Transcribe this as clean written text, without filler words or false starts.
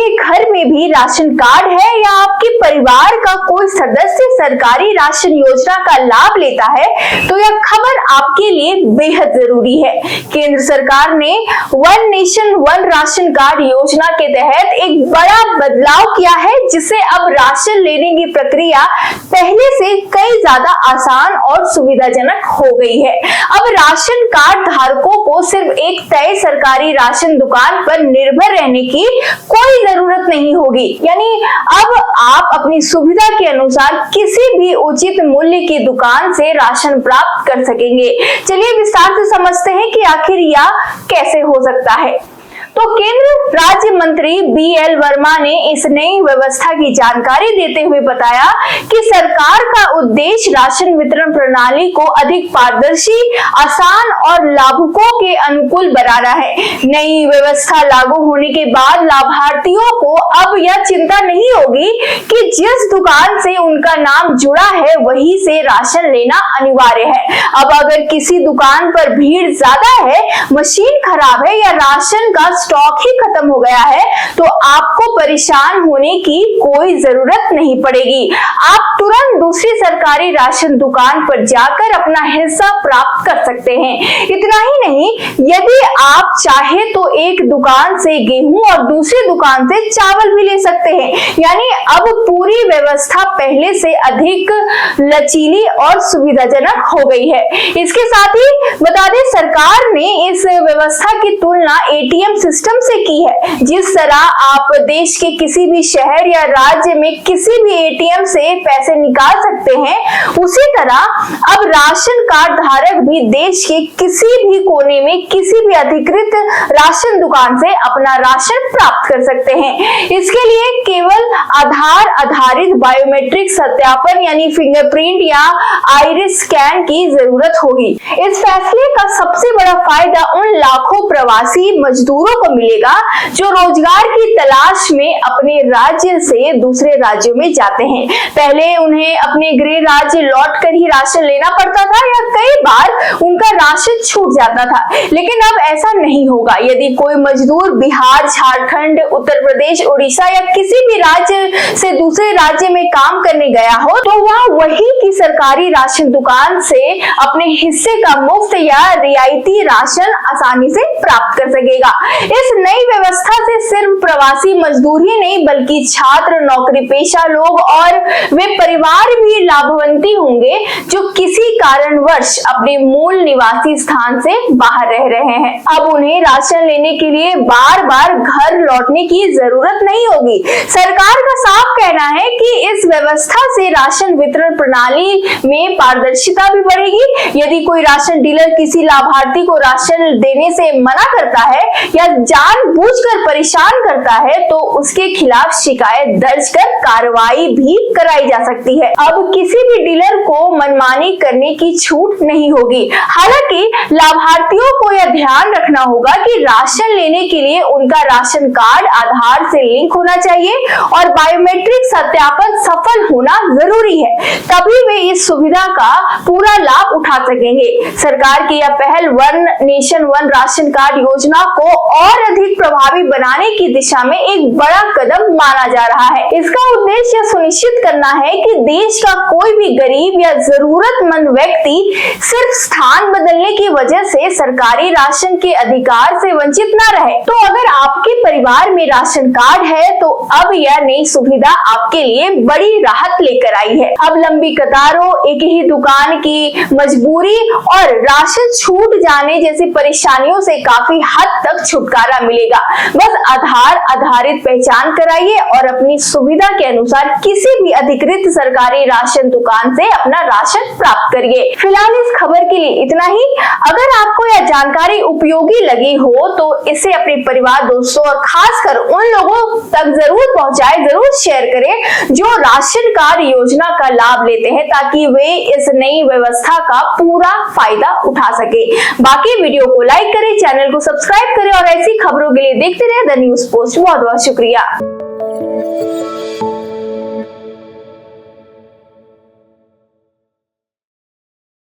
आपके घर में भी राशन कार्ड है या आपके परिवार का कोई सदस्य सरकारी राशन योजना का लाभ लेता है तो यह खबर आपके लिए बेहद जरूरी है। केंद्र सरकार ने one nation one ration card योजना के तहत एक बड़ा बदलाव किया है, जिससे अब राशन लेने की प्रक्रिया पहले से कई ज्यादा आसान और सुविधाजनक हो गई है। अब राशन कार्ड धारकों को सिर्फ एक तय सरकारी राशन दुकान पर निर्भर रहने की कोई जरूरत नहीं होगी, यानी अब आप अपनी सुविधा के अनुसार किसी भी उचित मूल्य की दुकान से राशन प्राप्त कर सकेंगे। चलिए विस्तार से समझते हैं कि आखिर यह कैसे हो सकता है। तो केंद्र राज्य मंत्री BL वर्मा ने इस नई व्यवस्था की जानकारी देते हुए बताया कि सरकार का उद्देश्य राशन वितरण प्रणाली को अधिक पारदर्शी, आसान और लाभुकों के अनुकूल बनाना है। नई व्यवस्था लागू होने के बाद लाभार्थियों को अब यह चिंता नहीं होगी कि जिस दुकान से उनका नाम जुड़ा है वहीं से राशन लेना अनिवार्य है। अब अगर किसी दुकान पर भीड़ ज्यादा है, मशीन खराब है या राशन का स्टॉक ही खत्म हो गया है तो आपको परेशान होने की कोई जरूरत नहीं पड़ेगी। आप तुरंत दूसरी सरकारी राशन दुकान पर जाकर अपना हिस्सा प्राप्त कर सकते हैं। इतना ही नहीं, यदि आप चाहे तो एक दुकान से गेहूं और दूसरी दुकान से चावल भी ले सकते हैं। यानी अब पूरी व्यवस्था पहले से अधिक लचीली और सुविधाजनक हो गई है। इसके साथ ही बता दें, सरकार ने इस व्यवस्था की तुलना ATM सिस्टम से की है। जिस तरह आप देश के किसी भी शहर या राज्य में किसी भी ATM से पैसे निकाल सकते हैं, उसी तरह अब राशन कार्ड धारक भी देश के किसी भी कोने में किसी भी अधिकृत राशन दुकान से अपना राशन प्राप्त कर सकते हैं। इसके लिए केवल आधार आधारित बायोमेट्रिक सत्यापन यानी फिंगरप्रिंट या आइरिस स्कैन की जरूरत होगी। इस फैसले का सबसे बड़ा फायदा उन लाखों प्रवासी मजदूरों को मिलेगा जो रोजगार की तलाश में अपने राज्य से दूसरे राज्यों में जाते हैं। पहले उन्हें अपने गृह राज्य लौटकर ही राशन लेना पड़ता था या कई बार उनका राशन छूट जाता था, लेकिन अब ऐसा नहीं होगा। यदि कोई मजदूर बिहार, झारखंड, उत्तर प्रदेश, उड़ीसा या किसी भी राज्य से दूसरे राज्य में काम करने गया हो तो वह वही की सरकारी राशन दुकान से अपने हिस्से का मुफ्त या रियायती राशन आसानी से प्राप्त कर सकेगा। इस नई व्यवस्था से सिर्फ प्रवासी मजदूर ही नहीं बल्कि छात्र, नौकरी पेशा लोग और वे परिवार भी लाभान्वित होंगे जो किसी कारणवश अपने मूल निवासी स्थान से बाहर रह रहे हैं। अब उन्हें राशन लेने के लिए बार बार घर लौटने की जरूरत नहीं होगी। सरकार का साफ कहना है कि इस व्यवस्था से राशन वितरण प्रणाली में पारदर्शिता भी बढ़ेगी। यदि कोई राशन डीलर किसी लाभार्थी को राशन देने से मना करता है या जानबूझकर परेशान करता है तो उसके खिलाफ शिकायत दर्ज कर कार्रवाई भी कराई जा सकती है। अब किसी भी डीलर को मनमानी करने की छूट नहीं होगी। हालांकि लाभार्थियों को यह ध्यान रखना होगा कि राशन लेने के लिए उनका राशन कार्ड आधार से लिंक होना चाहिए और बायोमेट्रिक सत्यापन सफल होना जरूरी है, तभी वे इस सुविधा का पूरा लाभ उठा सकेंगे। सरकार की यह पहल one nation one ration card योजना को और अधिक प्रभावी बनाने की दिशा में एक बड़ा कदम माना जा रहा है। इसका उद्देश्य सुनिश्चित करना है कि देश का कोई भी गरीब या जरूरतमंद व्यक्ति सिर्फ स्थान बदलने की वजह से सरकारी राशन के अधिकार से वंचित न रहे। तो अगर आपके परिवार में राशन कार्ड है तो अब यह नई सुविधा आपके लिए बड़ी राहत लेकर आई है। अब लंबी कतारों, एक ही दुकान की मजबूरी और राशन छूट जाने जैसी परेशानियों से काफी हद तक छुटकारा मिलेगा। बस आधार आधारित पहचान कराइए और अपनी सुविधा के अनुसार किसी भी अधिकृत सरकारी राशन दुकान से अपना राशन प्राप्त करिए। फिलहाल इस खबर के लिए इतना ही। अगर आपको यह जानकारी उपयोगी लगी हो तो इसे अपने परिवार, दोस्तों और खासकर उन लोगों तक जरूर पहुंचाएं, जरूर शेयर करें जो राशन कार्ड योजना का लाभ लेते हैं, ताकि वे इस नई व्यवस्था का पूरा फायदा उठा सके। बाकी वीडियो को लाइक करें, चैनल को सब्सक्राइब करें और ऐसी खबरों के लिए देखते रहे द न्यूज़ पोस्ट। बहुत बहुत शुक्रिया।